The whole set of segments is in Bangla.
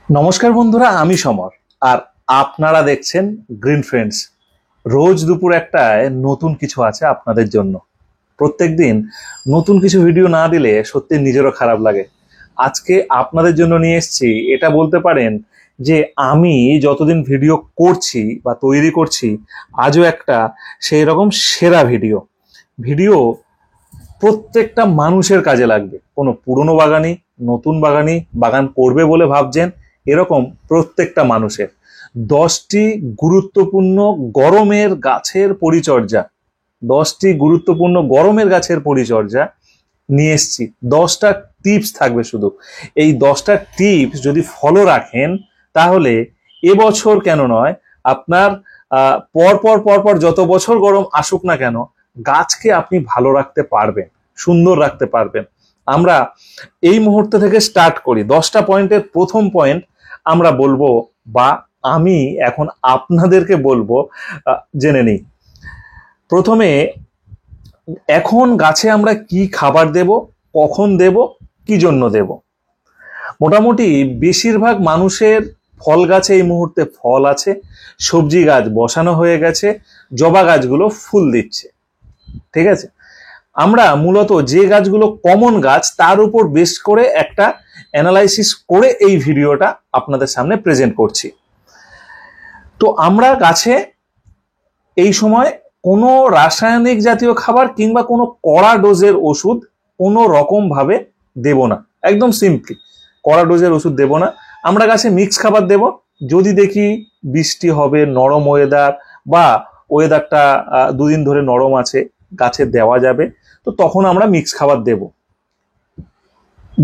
নমস্কার বন্ধুরা, আমি সমর আর আপনারা দেখছেন গ্রিন ফ্রেন্ডস। রোজ দুপুর একটায় নতুন কিছু আছে আপনাদের জন্য। প্রত্যেকদিন নতুন কিছু ভিডিও না দিলে সত্যি নিজেরও খারাপ লাগে। আজকে আপনাদের জন্য নিয়ে এসেছি, এটা বলতে পারেন যে আমি যতদিন ভিডিও করছি বা তৈরি করছি আজও একটা সেই রকম সেরা ভিডিও ভিডিও প্রত্যেকটা মানুষের কাজে লাগবে। কোনো পুরনো বাগানি, নতুন বাগানি, বাগান করবে বলে ভাবছেন এরকম প্রত্যেকটা মানুষের 10টি গুরুত্বপূর্ণ গরমের গাছের পরিচর্যা 10টি গুরুত্বপূর্ণ গরমের গাছের পরিচর্যা নিয়ে এসছি। 10টা টিপস থাকবে শুধু। এই 10টা টিপস যদি ফলো রাখেন তাহলে এবছর কেন নয়, আপনার পর পর যত বছর গরম আসুক না কেন গাছকে আপনি ভালো রাখতে পারবেন, সুন্দর রাখতে পারবেন। আমরা এই মুহূর্তে থেকে স্টার্ট করি। 10টা পয়েন্টের প্রথম পয়েন্ট আমরা বলবো, বা আমি এখন আপনাদেরকে বলবো, জেনে নিই। প্রথমে, এখন গাছে আমরা কি খাবার দেব, কখন দেব, কি জন্য দেব। মোটামুটি বেশিরভাগ মানুষের ফল গাছে এই মুহূর্তে ফল আছে, সবজি গাছ বসানো হয়ে গেছে, জবা গাছগুলো ফুল দিচ্ছে। ঠিক আছে, আমরা মূলত যে গাছগুলো কমন গাছ তার উপর বেস করে একটা অ্যানালাইসিস করে এই ভিডিওটা আপনাদের সামনে প্রেজেন্ট করছি। তো আমরা গাছে এই সময় কোনো রাসায়নিক জাতীয় খাবার কিংবা কোনো কড়া ডোজের ওষুধ কোনো রকম ভাবে দেব না। একদম সিম্পলি কড়া ডোজের ওষুধ দেব না। আমরা গাছে মিক্স খাবার দেব। যদি দেখি বৃষ্টি হবে, নরম ওয়েদার, বা ওয়েদারটা দুদিন ধরে নরম আছে, গাছে দেওয়া যাবে, তো তখন আমরা মিক্স খাবার দেব।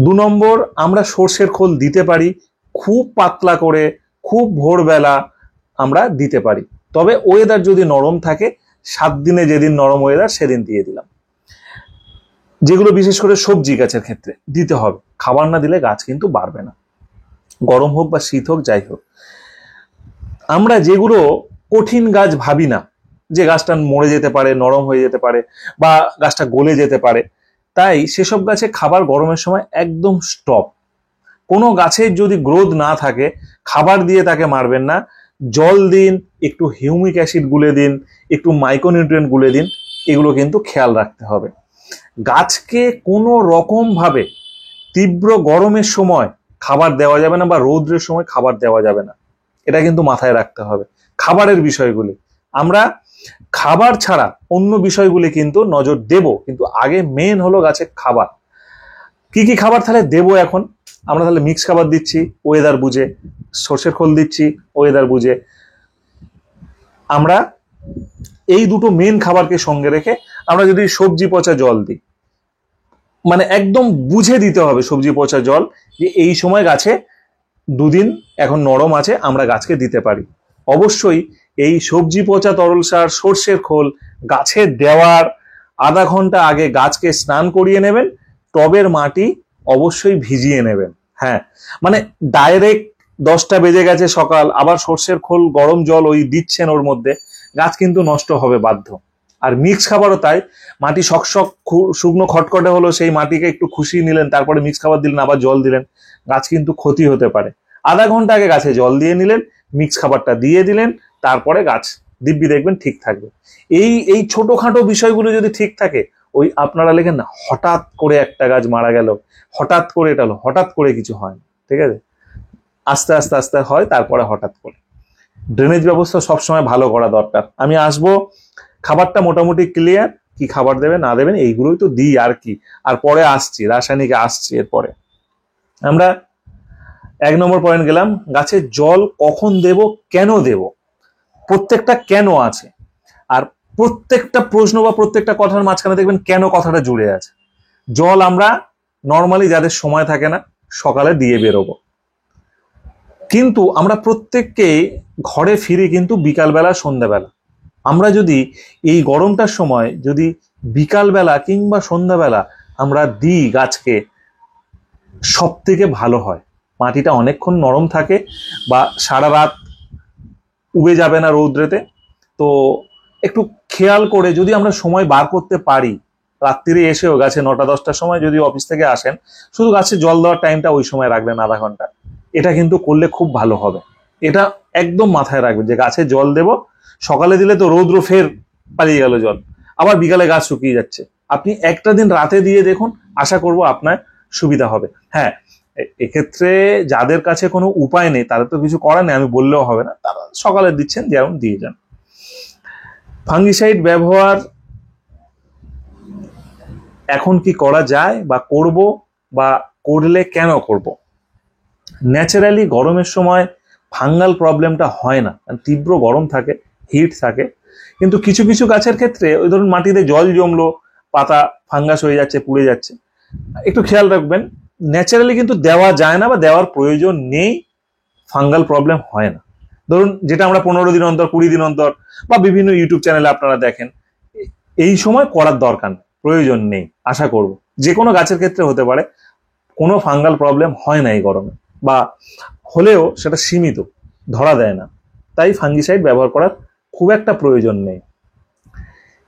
2 নম্বর, আমরা সর্ষের খোল দিতে পারি খুব পাতলা করে, খুব ভোরবেলা আমরা দিতে পারি। তবে ওয়েদার যদি নরম থাকে, 7 দিনে যেদিন নরম ওয়েদার সেদিন দিয়ে দিলাম। যেগুলো বিশেষ করে সবজি গাছের ক্ষেত্রে দিতে হবে। খাবার না দিলে গাছ কিন্তু বাড়বে না, গরম হোক বা শীত হোক, যাই হোক। আমরা যেগুলো কঠিন গাছ ভাবি না, যে গাছটা মরে যেতে পারে, নরম হয়ে যেতে পারে, বা গাছটা গলে যেতে পারে, তাই সেসব গাছে খাবার গরমের সময় একদম স্টপ। কোনো গাছের যদি গ্রোথ না থাকে খাবার দিয়ে তাকে মারবেন না। জল দিন, একটু হিউমিক অ্যাসিড গুলে দিন, একটু মাইক্রোনিউট্রিয়েন্ট গুলে দিন। এগুলো কিন্তু খেয়াল রাখতে হবে। গাছকে কোনো রকম ভাবে তীব্র গরমের সময় খাবার দেওয়া যাবে না, বা রৌদ্রের সময় খাবার দেওয়া যাবে না। এটা কিন্তু মাথায় রাখতে হবে। খাবারের বিষয়গুলি আমরা খাবার ছাড়া অন্য বিষয়গুলি কিন্তু নজর দেব, কিন্তু আগে মেন হলো গাছের খাবার। কি কি খাবার তাহলে দেবো এখন? আমরা তাহলে মিক্স খাবার দিচ্ছি ওয়েদার বুঝে, সর্ষের খোল দিচ্ছি ওয়েদার বুঝে। আমরা এই দুটো মেন খাবারকে সঙ্গে রেখে আমরা যদি সবজি পচা জল দিই, মানে একদম বুঝে দিতে হবে সবজি পচা জল, যে এই সময় গাছে 2 দিন এখন নরম আছে, আমরা গাছকে দিতে পারি। অবশ্যই এই সবজি পচা তরল সার, সর্ষের খোল গাছে দেওয়ার আধা ঘন্টা আগে গাছকে স্নান করিয়ে নেবেন। টবের মাটি অবশ্যই ভিজিয়ে নেবেন। হ্যাঁ, মানে ডাইরেক্ট 10টা বেজে গেছে সকাল, আবার সর্ষের খোল গরম জল ওই দিচ্ছেন ওর মধ্যে, গাছ কিন্তু নষ্ট হবে বাধ্য। আর মিক্স খাবারও তাই, মাটি শকশক শুকনো খটখটে হলো, সেই মাটিকে একটু খুশিয়ে নিলেন, তারপরে মিক্স খাবার দিলেন, আবার জল দিলেন, গাছ কিন্তু ক্ষতি হতে পারে। আধা ঘন্টা আগে গাছে জল দিয়ে নিলেন, মিক্স খাবারটা দিয়ে দিলেন, তারপরে গাছ দিব্যি দেখবেন ঠিক থাকবে। এই এই ছোটখাটো বিষয়গুলো যদি ঠিক থাকে, ওই আপনারা লেখেন না হঠাৎ করে একটা গাছ মারা গেল, হঠাৎ করে এটা হলো, হঠাৎ করে কিছু হয় না। ঠিক আছে, আস্তে আস্তে আস্তে হয়, তারপরে হঠাৎ করে। ড্রেনেজ ব্যবস্থা সবসময় ভালো করা দরকার। আমি আসবো, খাবারটা মোটামুটি ক্লিয়ার, কি খাবার দেবে না দেবেন এইগুলোই তো দিই আর কি। আর পরে আসছি, রাসায়নিকে আসছি। এরপরে আমরা 1 নম্বর পয়েন্ট গেলাম, গাছের জল কখন দেব, কেন দেব। প্রত্যেকটা কেন আছে, আর প্রত্যেকটা প্রশ্ন বা প্রত্যেকটা কথার মাঝখানে দেখবেন কেন কথাটা জুড়ে আছে। জল আমরা নর্মালি যাদের সময় থাকে না সকালে দিয়ে বেরোবো, কিন্তু আমরা প্রত্যেককে ঘরে ফিরি কিন্তু বিকালবেলা, সন্ধ্যাবেলা। আমরা যদি এই গরমটার সময় যদি বিকালবেলা কিংবা সন্ধ্যাবেলা আমরা দিই গাছকে, সব থেকে ভালো হয়। মাটিটা অনেকক্ষণ নরম থাকে, বা সারা রাত উবে যাবে না রৌদ্রেতে। তো একটু খেয়াল করে যদি আমরা সময় বার করতে পারি, রাত্রিরে এসেও গাছে 9টা 10টার সময় যদি অফিস থেকে আসেন, শুধু গাছে জল দেওয়ার টাইমটা ওই সময় রাখবেন আধা ঘন্টা, এটা কিন্তু করলে খুব ভালো হবে। এটা একদম মাথায় রাখবেন যে গাছে জল দেব, সকালে দিলে তো রৌদ্র ফের পালিয়ে গেল জল, আবার বিকালে গাছ শুকিয়ে যাচ্ছে। আপনি একটা দিন রাতে দিয়ে দেখুন, আশা করব আপনার সুবিধা হবে। হ্যাঁ, এক্ষেত্রে যাদের কাছে কোনো উপায় নেই, তাদের তো কিছু করার নেই, আমি বললেও হবে না, তারা সকালে দিচ্ছেন, যেমন দিয়ে যান। ফাঙ্গিসাইড ব্যবহার এখন কি করা যায় বা করব, বা করলে কেন করব? ন্যাচারালি গরমের সময় ফাঙ্গাল প্রবলেমটা হয় না, তীব্র গরম থাকে, হিট থাকে, কিন্তু কিছু কিছু গাছের ক্ষেত্রে ওই ধরুন মাটিতে জল জমলো, পাতা ফাঙ্গাস হয়ে যাচ্ছে, পুড়ে যাচ্ছে, একটু খেয়াল রাখবেন। ন্যাচারালি কিন্তু দেওয়া যায় না বা দেওয়ার প্রয়োজন নেই, ফাঙ্গাল প্রবলেম হয় না। ধরুন যেটা আমরা 15 দিন অন্তর, 20 দিন অন্তর বা বিভিন্ন ইউটিউব চ্যানেলে আপনারা দেখেন, এই সময় করার দরকার নেই, প্রয়োজন নেই। আশা করব যে কোনো গাছের ক্ষেত্রে হতে পারে, কোনো ফাঙ্গাল প্রবলেম হয় না এই গরমে, বা হলেও সেটা সীমিত, ধরা দেয় না। তাই ফাঙ্গিসাইড ব্যবহার করার খুব একটা প্রয়োজন নেই।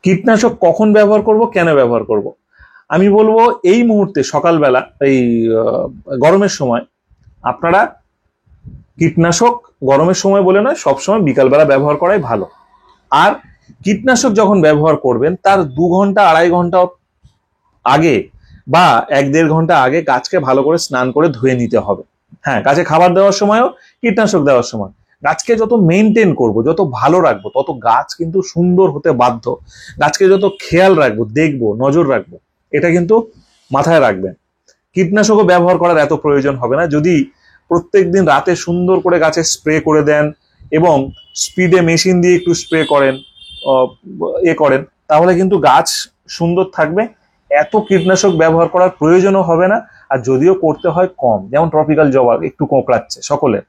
কীটনাশক কখন ব্যবহার করব, কেন ব্যবহার করব? আমি বলবো এই মুহূর্তে সকালবেলা, এই গরমের সময় আপনারা কীটনাশক গরমের সময় বলে নয়, সবসময় বিকালবেলা ব্যবহার করাই ভালো। আর কীটনাশক যখন ব্যবহার করবেন তার 2 ঘন্টা 2.5 ঘন্টা আগে বা 1-1.5 ঘন্টা আগে গাছকে ভালো করে স্নান করে ধুয়ে নিতে হবে। হ্যাঁ, গাছে খাবার দেওয়ার সময়ও, কীটনাশক দেওয়ার সময় গাছকে যত মেনটেন করব, যত ভালো রাখবো, তত গাছ কিন্তু সুন্দর হতে বাধ্য। গাছকে যত খেয়াল রাখবো, দেখবো, নজর রাখবো, এটা কিন্তু মাথায় রাখবেন। কীটনাশকও ব্যবহার করার এত প্রয়োজন হবে না যদি প্রত্যেকদিন রাতে সুন্দর করে গাছে স্প্রে করে দেন এবং স্পিডে মেশিন দিয়ে একটু স্প্রে করেন, করেন, তাহলে কিন্তু গাছ সুন্দর থাকবে। এত কীটনাশক ব্যবহার করার প্রয়োজনও হবে না, আর যদিও করতে হয় কম। যেমন ট্রপিক্যাল জবা একটু কোঁকড়াচ্ছে সকলে,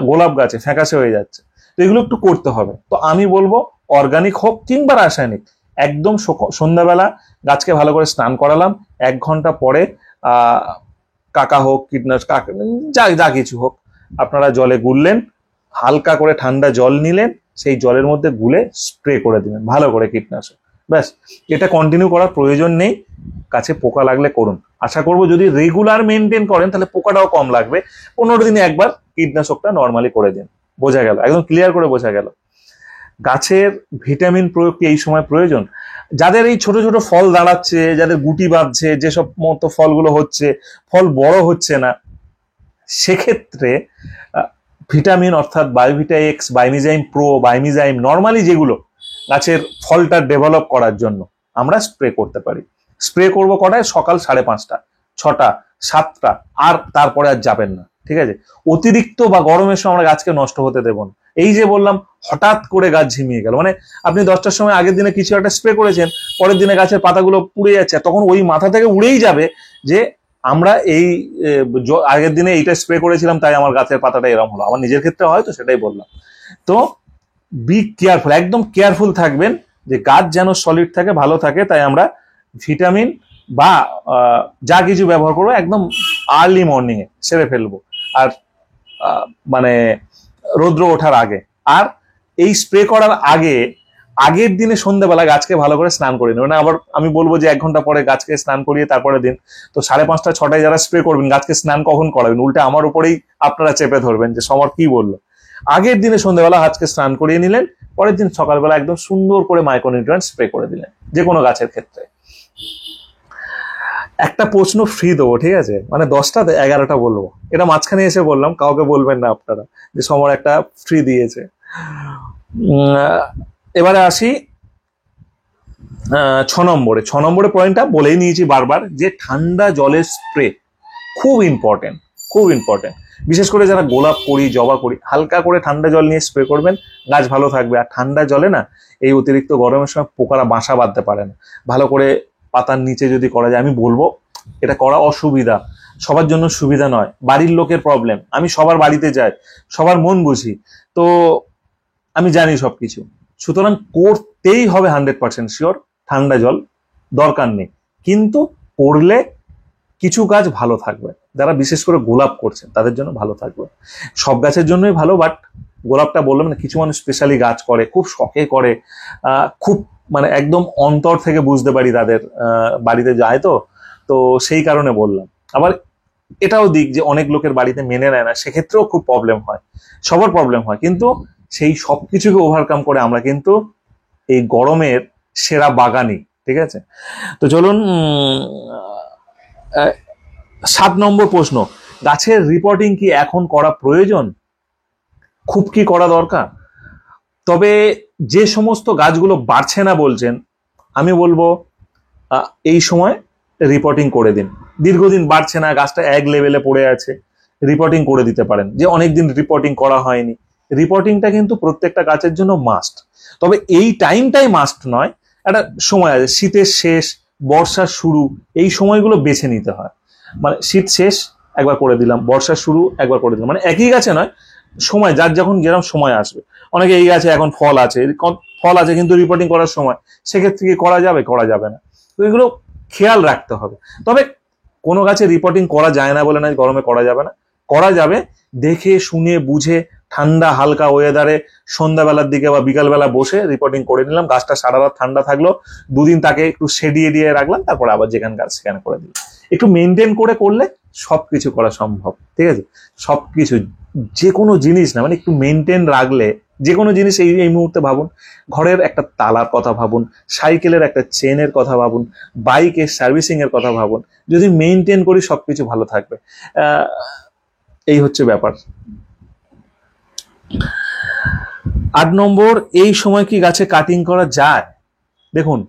গোলাপ গাছে ফ্যাকাশে হয়ে যাচ্ছে, তো এগুলো একটু করতে হবে। তো আমি বলবো অর্গানিক হোক কিংবা রাসায়নিক, একদম সন্ধ্যাবেলা গাছকে ভালো করে স্নান করালাম, 1 ঘন্টা পরে কাকা হোক, কীটনাশক যা যা কিছু হোক, আপনারা জলে গুললেন, হালকা করে ঠান্ডা জল নিলেন, সেই জলের মধ্যে গুলে স্প্রে করে দিলেন ভালো করে কীটনাশক, ব্যাস। এটা কন্টিনিউ করার প্রয়োজন নেই। গাছে পোকা লাগলে করুন, আশা করবো যদি রেগুলার মেনটেন করেন তাহলে পোকাটাও কম লাগবে। 15 দিনে একবার কীটনাশকটা নর্মালি করে দিন, বোঝা গেল, একদম ক্লিয়ার করে বোঝা গেল। গাছের ভিটামিন প্রয়োগ কি এই সময় প্রয়োজন? যাদের এই ছোট ছোট ফল দাঁড়াচ্ছে, যাদের গুটি বাঁধছে, যেসব মতো ফলগুলো হচ্ছে, ফল বড় হচ্ছে না, সেক্ষেত্রে ভিটামিন অর্থাৎ বায়োভিটা এক্স, বাইমিজাইম প্রো, বাইমিজাইম নর্মালি যেগুলো গাছের ফলটা ডেভেলপ করার জন্য আমরা স্প্রে করতে পারি। স্প্রে করবো কটায়? সকাল 5:30, 6টা, 7টা, আর তারপরে আর যাবেন না, ঠিক আছে? অতিরিক্ত বা গরমের সময় আমরা গাছকে নষ্ট হতে দেব না। এই যে বললাম হঠাৎ করে গাছ ঝিমিয়ে গেল, মানে আপনি 10টার সময় আগের দিনে কিছু একটা স্প্রে করেছেন, পরের দিনে গাছের পাতাগুলো পুড়ে যাচ্ছে, তখন ওই মাথা থেকে উড়েই যাবে যে আমরা এই আগের দিনে এইটা স্প্রে করেছিলাম তাই আমার গাছের পাতাটা এরকম হলো। আমার নিজের ক্ষেত্রে হয়তো সেটাই বললাম। তো বি কেয়ারফুল, একদম কেয়ারফুল থাকবেন যে গাছ যেন সলিড থাকে, ভালো থাকে। তাই আমরা ভিটামিন বা যা কিছু ব্যবহার করবো একদম আর্লি মর্নিং এ সেরে ফেলবো, আর মানে রৌদ্র ওঠার আগে। আর এই স্প্রে করার আগে আগের দিনে সন্ধ্যাবেলা গাছকে ভালো করে স্নান করে নেবেন। আবার আমি বলবো যে 1 ঘন্টা পরে গাছকে স্নান করিয়ে তারপরে দিন। তো 5:30, 6টায় যারা স্প্রে করবেন, গাছকে স্নান কখন করাবেন? উল্টে আমার উপরেই আপনারা চেপে ধরবেন যে সমর কি বললো। আগের দিনে সন্ধ্যাবেলা গাছকে স্নান করিয়ে নিলেন, পরের দিন সকালবেলা একদম সুন্দর করে মাইক্রোনিউট্রিয়েন্ট স্প্রে করে দিলেন, যে কোনো গাছের ক্ষেত্রে। একটা প্রশ্ন ফ্রি দেবো, ঠিক আছে? মানে 10টা 11টা বলবো, এটা মাঝখানে এসে বললাম, কাউকে বলবেন না আপনারা যে সমর একটা ফ্রি দিয়েছে। এবারে আসি 6 নম্বরে পয়েন্টটা বলেই নিয়েছি বারবার, যে ঠান্ডা জলের স্প্রে খুব ইম্পর্টেন্ট, খুব ইম্পর্টেন্ট। বিশেষ করে যারা গোলাপ করি, জবা করি, হালকা করে ঠান্ডা জল নিয়ে স্প্রে করবেন, গাছ ভালো থাকবে। আর ঠান্ডা জলে না এই অতিরিক্ত গরমের সময় পোকারা বাসা বাঁধতে পারে না। ভালো করে পাতার নিচে যদি করা যায়, আমি বলবো এটা করা অসুবিধা, সবার জন্য সুবিধা নয়, বাড়ির লোকের প্রবলেম। আমি সবার বাড়িতে যাই, সবার মন বুঝি, তো আমি জানি সবকিছু। সুতরাং করতেই হবে 100% শিওর, ঠান্ডা জল দরকার নেই, কিন্তু করলে কিছু গাছ ভালো থাকবে। যারা বিশেষ করে গোলাপ করছেন তাদের জন্য ভালো থাকবে, সব গাছের জন্যই ভালো, বাট গোলাপটা বললাম না, কিছু মানুষ স্পেশালি গাছ করে, খুব শখে করে, খুব মানে একদম অন্তর থেকে বুঝতে পারি, তাদের বাড়িতে যায় তো, তো সেই কারণে বললাম। আবার এটাও দিক যে অনেক লোকের বাড়িতে মেনে নেয় না, সেক্ষেত্রেও খুব প্রবলেম হয়, সবার প্রবলেম হয়। কিন্তু সেই সবকিছুকে ওভারকাম করে আমরা কিন্তু এই গরমের সেরা বাগানি, ঠিক আছে। তো চলুন 7 নম্বর প্রশ্ন, গাছের রিপোর্টিং কি এখন করা প্রয়োজন? খুব কি করা দরকার? তবে যে সমস্ত গাছগুলো বাড়ছে না বলছেন, আমি বলবো এই সময় রিপোর্টিং করে দিন। দীর্ঘদিন বাড়ছে না, গাছটা এক লেভেলে পড়ে আছে, রিপোর্টিং করে দিতে পারেন। যে অনেকদিন রিপোর্টিং করা হয়নি, রিপোর্টিংটা কিন্তু প্রত্যেকটা গাছের জন্য মাস্ট। তবে এই টাইমটাই মাস্ট নয়, একটা সময় আছে, শীতের শেষ বর্ষার শুরু, এই সময়গুলো বেছে নিতে হয়। মানে শীত শেষ একবার করে দিলাম, বর্ষার শুরু একবার করে দিলাম, মানে একই গাছে নয়, সময় যার যখন যেরকম সময় আসবে। অনেকে এই গাছে এখন ফল আছে, ফল আছে কিন্তু রিপোর্টিং করার সময়, সেক্ষেত্রে কি করা যাবে? করা যাবে না। তো এগুলো খেয়াল রাখতে হবে। তবে কোনো গাছে রিপোর্টিং করা যায় না বলে না গরমে করা যাবে না, করা যাবে। দেখে শুনে বুঝে ঠান্ডা হালকা ওয়েদারে সন্ধ্যাবেলার দিকে বা বিকালবেলা বসে রিপোর্টিং করে নিলাম, গাছটা সারা রাত ঠান্ডা থাকলো, দুদিন তাকে একটু সেডিয়ে দিয়ে রাখলাম, তারপরে আবার যেখানে গাছ সেখানে করে দিলাম। একটু মেনটেন করে করলে সবকিছু করা সম্ভব, ঠিক আছে। সবকিছু, যে কোনো জিনিস না, মানে একটু মেনটেন রাখলে যে কোনো জিনিস, এই মুহূর্তে ভাবুন, ঘরের একটা তালার কথা ভাবুন, সাইকেলের একটা চেনের কথা ভাবুন, বাইকের সার্ভিসিং এর কথা ভাবুন, যদি মেনটেন করি সবকিছু ভালো থাকবে। এই হচ্ছে ব্যাপার। 8 নম্বর, এই সময় কি গাছে কাটিং করা যায়? দেখুন,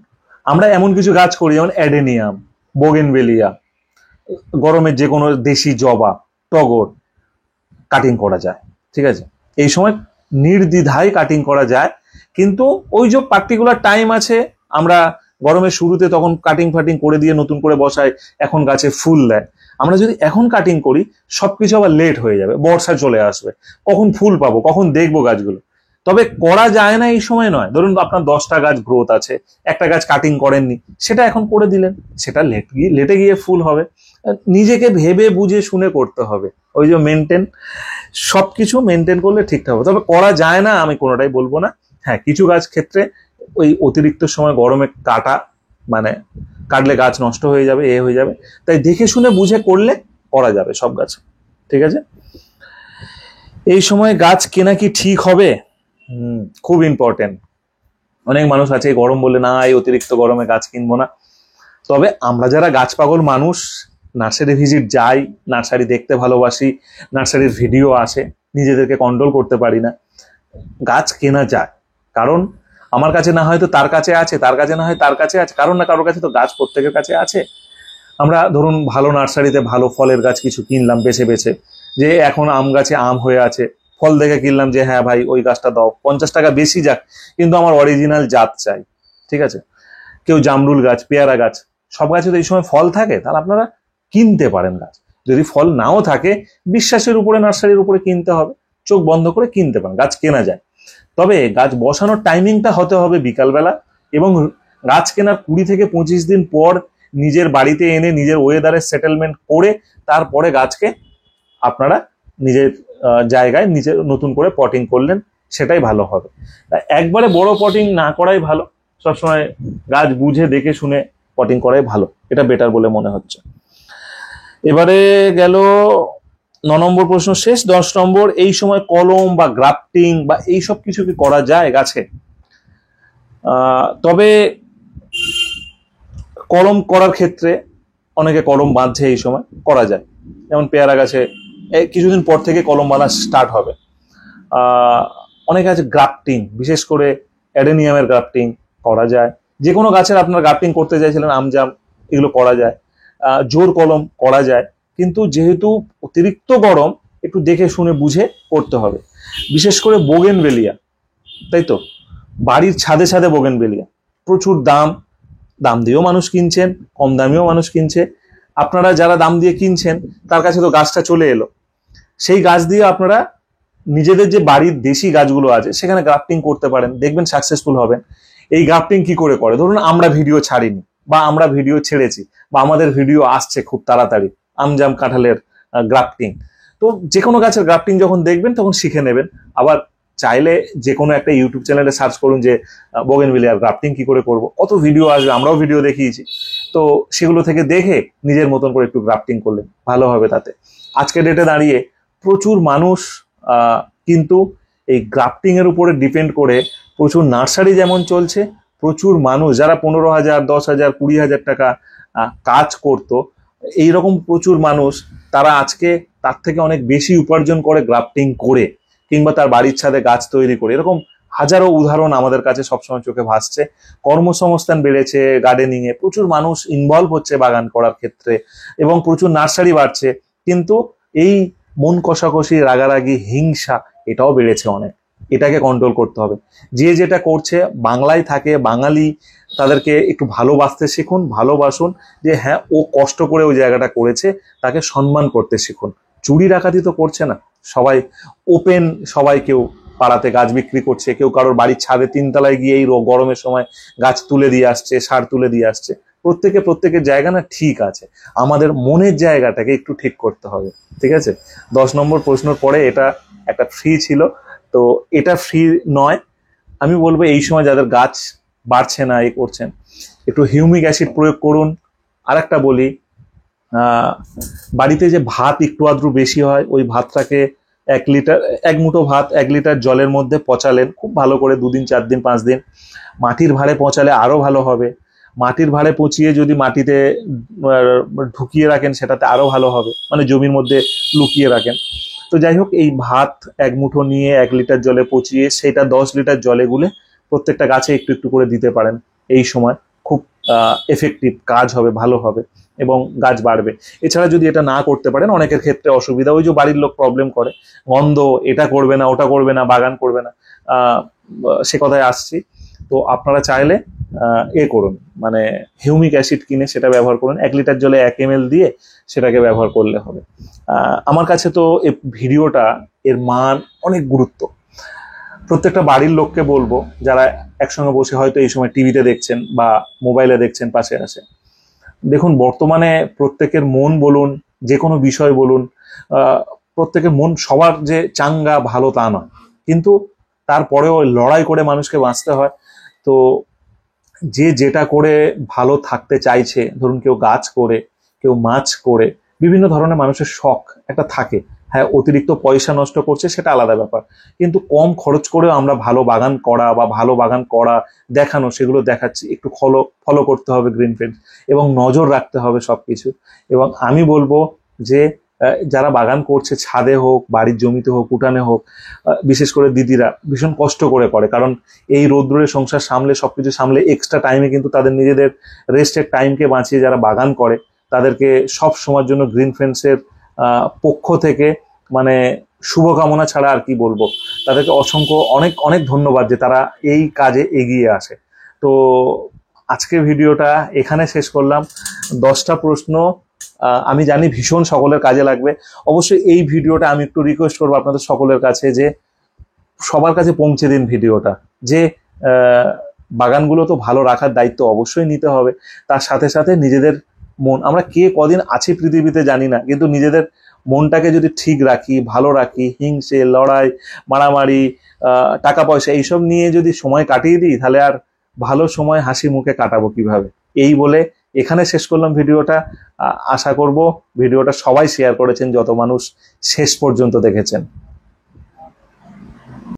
আমরা এমন কিছু গাছ করি যেমন অ্যাডেনিয়াম, বোগেনভেলিয়া, গরমের যে কোনো দেশি জবা, টগর, কাটিং করা যায়, ঠিক আছে। এই সময় নির্দ্বিধায় কাটিং করা যায়, কিন্তু ওই যে পার্টিকুলার টাইম আছে, আমরা গরমের শুরুতে তখন কাটিং ফাটিং করে দিয়ে নতুন করে বসাই, এখন গাছে ফুল দেয়। আমরা যদি এখন কাটিং করি সবকিছু আবার লেট হয়ে যাবে, বর্ষা চলে আসবে, কখন ফুল পাবো, কখন দেখবো গাছগুলো। তবে করা যায় না এই সময় নয়। ধরুন আপনার 10টা গাছ গ্রোথ আছে, একটা গাছ কাটিং করেননি, সেটা এখন করে দিলেন, সেটা লেটে গিয়ে ফুল হবে। নিজেকে ভেবে বুঝে শুনে করতে হবে, ওই যে মেনটেন, সবকিছু মেনটেন করলে ঠিকঠাক হবে। তবে করা যায় না আমি কোনোটাই বলবো না। হ্যাঁ, কিছু গাছ ক্ষেত্রে ওই অতিরিক্ত সময় গরমে কাটা, মানে কাটলে গাছ নষ্ট হয়ে যাবে, এ হয়ে যাবে, তাই দেখে শুনে বুঝে করলে করা যাবে সব গাছ, ঠিক আছে। এই সময় গাছ কেনা কি ঠিক হবে? খুব ইম্পর্টেন্ট। অনেক মানুষ আছে গরম বলে না, এই অতিরিক্ত গরমে গাছ কিনবো না। তবে আমরা যারা গাছ পাগল মানুষ, নার্সারি ভিজিট যাই, নার্সারি দেখতে ভালোবাসি, নার্সারির ভিডিও আসে, নিজেদেরকে কন্ট্রোল করতে পারি না, গাছ কেনা যায়। কারণ আমার কাছে না হয়তো তার কাছে আছে, তার কাছে না হয় তার কাছে আছে, কারণ না কারোর কাছে তো গাছ প্রত্যেকের কাছে আছে। আমরা ধরুন ভালো নার্সারিতে ভালো ফলের গাছ কিছু কিনলাম বেছে বেছে, যে এখন আম গাছে আম হয়ে আছে, ফল দেখে কিনলাম যে হ্যাঁ ভাই ওই গাছটা দাও, 50 টাকা বেশি যাক, কিন্তু আমার অরিজিনাল জাত চাই, ঠিক আছে। কেউ জামরুল গাছ, পেয়ারা গাছ, সব গাছে তো এই সময় ফল থাকে, তাহলে আপনারা কিনতে পারেন গাছ। যদি ফল নাও থাকে, বিশ্বাসের উপরে, নার্সারির উপরে কিনতে হবে, চোখ বন্ধ করে কিনতে পারেন, গাছ কেনা যায়। তবে গাছ বসানোর টাইমিংটা হতে হবে বিকালবেলা, এবং গাছ কেনার 20 থেকে 25 দিন পর নিজের বাড়িতে এনে নিজের ওয়েদারে সেটেলমেন্ট করে তারপরে গাছকে আপনারা নিজের জায়গায় নিজে নতুন করে পটিং করলেন, সেটাই ভালো হবে। একবারে বড় পটিং না করাই ভালো, সবসময় গাছ বুঝে দেখে শুনে পটিং করাই ভালো, এটা বেটার বলে মনে হচ্ছে। এবারে গেল 9 নম্বর প্রশ্ন শেষ। 10 নম্বর, এই সময় কলম বা গ্রাফটিং বা এইসব কিছু কি করা যায় গাছে? তবে কলম করার ক্ষেত্রে অনেকে কলম বাঁধছে, এই সময় করা যায়। যেমন পেয়ারা গাছে কিছুদিন পর থেকে কলম বাঁধা স্টার্ট হবে। অনেক আছে গ্রাফটিং, বিশেষ করে অ্যাডেনিয়ামের গ্রাফটিং করা যায়। যে কোনো গাছের আপনার গ্রাফটিং করতে চাইছিলেন, আমজাম, এগুলো করা যায়। জোর কলম করা যায়, কিন্তু যেহেতু অতিরিক্ত গরম, একটু দেখে শুনে বুঝে করতে হবে। বিশেষ করে বোগেনভেলিয়া, তাই তো, বাড়ির ছাদে ছাদে বোগেনভেলিয়া, প্রচুর দাম, দাম দিয়েও মানুষ কিনছেন, কম দামিও মানুষ কিনছে। আপনারা যারা দাম দিয়ে কিনছেন তার কাছে তো গাছটা চলে এলো, সেই গাছ দিয়ে আপনারা নিজেদের যে বাড়ির দেশি গাছগুলো আছে সেখানে গ্রাফটিং করতে পারেন, দেখবেন সাকসেসফুল হবেন। এই গ্রাফটিং কি করে করে? ধরুন আমরা ভিডিও ছাড়িনি, বা আমরা ভিডিও ছেড়েছি, বা আমাদের ভিডিও আসছে খুব তাড়াতাড়ি আমজাম কাঁঠালের গ্রাফটিং, তো যে কোনো গাছের গ্রাফটিং যখন দেখবেন তখন শিখে নেবেন। আবার চাইলে যে কোনো একটা ইউটিউব চ্যানেলে সার্চ করুন যে বোগেনভিলিয়ার গ্রাফটিং কি করে করব, কত ভিডিও আসবে, আমরাও ভিডিও দেখিয়েছি। তো সেগুলো থেকে দেখে নিজের মতন করে একটু গ্রাফটিং করলে ভালো হবে। তাতে আজকের ডেটে দাঁড়িয়ে প্রচুর মানুষ কিন্তু এই গ্রাফটিং এর উপরে ডিপেন্ড করে, প্রচুর নার্সারি যেমন চলছে, প্রচুর মানুষ যারা 15,000, 10,000, 20,000 টাকা কাজ করতো, এইরকম প্রচুর মানুষ তারা আজকে তার থেকে অনেক বেশি উপার্জন করে গ্রাফটিং করে, কিংবা তার বাড়ির ছাদে গাছ তৈরি করে। এরকম হাজারো উদাহরণ আমাদের কাছে সবসময় চোখে ভাসছে। কর্মসংস্থান বেড়েছে, গার্ডেনিং এ প্রচুর মানুষ ইনভলভ হচ্ছে বাগান করার ক্ষেত্রে, এবং প্রচুর নার্সারি বাড়ছে। কিন্তু এই মন কষাকষি, রাগারাগি, হিংসা এটাও বেড়েছে অনেক। এটাকে কন্ট্রোল করতে হবে। যে যেটা করছে, বাংলায় থাকে, বাঙালি, তাদেরকে একটু ভালোবাসতে শিখুন, ভালোবাসুন, যে হ্যাঁ ও কষ্ট করে ওই জায়গাটা করেছে, তাকে সম্মান করতে শিখুন। চুরি ডাকাতি তো করছে না সবাই, ওপেন সবাই, কেউ পাড়াতে গাছ বিক্রি করছে, কেউ কারোর বাড়ির ছাদে 3 তলায় গিয়ে এই গরমের সময় গাছ তুলে দিয়ে আসছে, সার তুলে দিয়ে আসছে। প্রত্যেকের জায়গা না ঠিক আছে, আমাদের মনের জায়গাটাকে একটু ঠিক করতে হবে। ঠিক আছে, 10 নম্বর প্রশ্নের পরে এটা একটা ফ্রি ছিল, তো এটা ফ্রি নয়। আমি বলবো এই সময় যাদের গাছ বাড়ছে না, এই করছেন, একটু হিউমিক অ্যাসিড প্রয়োগ করুন। আর একটা বলি, বাড়িতে যে ভাত একটু আদ্রু বেশি হয়, ওই ভাতটাকে 1 মুঠো ভাত 1 লিটার জলের মধ্যে পচালেন খুব ভালো করে, 2 দিন 4 দিন 5 দিন। মাটির ভাঁড়ে পচালে আরো ভালো হবে। মাটির ভাঁড়ে পচিয়ে যদি মাটিতে ঢুকিয়ে রাখেন, সেটাতে আরো ভালো হবে, মানে জমির মধ্যে লুকিয়ে রাখেন। তো যাই হোক, এই ভাত 1 মুঠো নিয়ে 1 লিটার জলে পচিয়ে সেটা 10 লিটার জলে গুলে প্রত্যেকটা গাছে একটু একটু করে দিতে পারেন। এই সময় খুব এফেক্টিভ কাজ হবে, ভালো হবে, এবং গাছ বাড়বে। এছাড়া যদি এটা না করতে পারেন, অনেকের ক্ষেত্রে অসুবিধা, ওই যে বাড়ির লোক প্রবলেম করে, গন্ধ, এটা করবে না, ওটা করবে না, বাগান করবে না, সে কথায় আসছি। তো আপনারা চাইলে করুন, মানে হিউমিক অ্যাসিড কিনে সেটা ব্যবহার করুন, 1 লিটার জলে 1 ml দিয়ে সেটাকে ব্যবহার করলে হবে। আমার কাছে তো এই ভিডিওটা, এর মান অনেক গুরুত্ব। প্রত্যেকটা বাড়ির লোককে বলবো, যারা একসঙ্গে বসে হয়তো এই সময় টিভিতে দেখছেন বা মোবাইলে দেখছেন পাশে আসে, দেখুন বর্তমানে প্রত্যেকের মন বলুন, যে কোনো বিষয় বলুন, প্রত্যেকের মন সবার যে চাঙ্গা ভালো তা নয়, কিন্তু তারপরেও লড়াই করে মানুষকে বাঁচতে হয়। তো যে যেটা করে ভালো থাকতে চাইছে, ধরুন কেউ গাছ করে, কেউ মাছ করে, বিভিন্ন ধরনের মানুষের শখ একটা থাকে। হ্যাঁ, অতিরিক্ত পয়সা নষ্ট করছে সেটা আলাদা ব্যাপার, কিন্তু কম খরচ করেও আমরা ভালো বাগান করা বা ভালো বাগান করা দেখানো, সেগুলো দেখাচ্ছি। একটু ফলো করতে হবে গ্রিন ফ্রেন্ডস, এবং নজর রাখতে হবে সবকিছু। এবং আমি বলবো যে যারা বাগান করছে, ছাদে হোক, বাড়ির জমিতে হোক, উঠানে হোক, বিশেষ করে দিদিরা ভীষণ কষ্ট করে, কারণ এই রোদ্দুরের সংসার সামলে, সবকিছু সামলে, এক্সট্রা টাইমে কিন্তু তাদের নিজেদের রেস্টের টাইমকে বাঁচিয়ে যারা বাগান করে, তাদেরকে সব সময়ের জন্য গ্রিন ফ্রেন্ডসের পক্ষ থেকে মানে শুভকামনা ছাড়া আর কি বলবো, তাদেরকে অসংখ্য অনেক অনেক ধন্যবাদ যে তারা এই কাজে এগিয়ে আসে। তো আজকের ভিডিওটা এখানে শেষ করলাম। 10টা প্রশ্ন আমি জানি ভীষণ সকলের কাজে লাগবে। অবশ্যই এই ভিডিওটা আমি একটু রিকোয়েস্ট করবো আপনাদের সকলের কাছে, যে সবার কাছে পৌঁছে দিন ভিডিওটা, যে বাগানগুলো তো ভালো রাখার দায়িত্ব অবশ্যই নিতে হবে, তার সাথে সাথে নিজেদের মন, আমরা কে কদিন আছি পৃথিবীতে জানি না, কিন্তু নিজেদের মনটাকে যদি ঠিক রাখি, ভালো রাখি, হিংসে, লড়াই, মারামারি, টাকা পয়সা এইসব নিয়ে যদি সময় কাটিয়ে দিই, তাহলে আর ভালো সময় হাসি মুখে কাটাবো কিভাবে? এই বলে এখানে শেষ করলাম ভিডিওটা। আশা করব ভিডিওটা সবাই শেয়ার করেছেন, যত মানুষ শেষ পর্যন্ত দেখেছেন।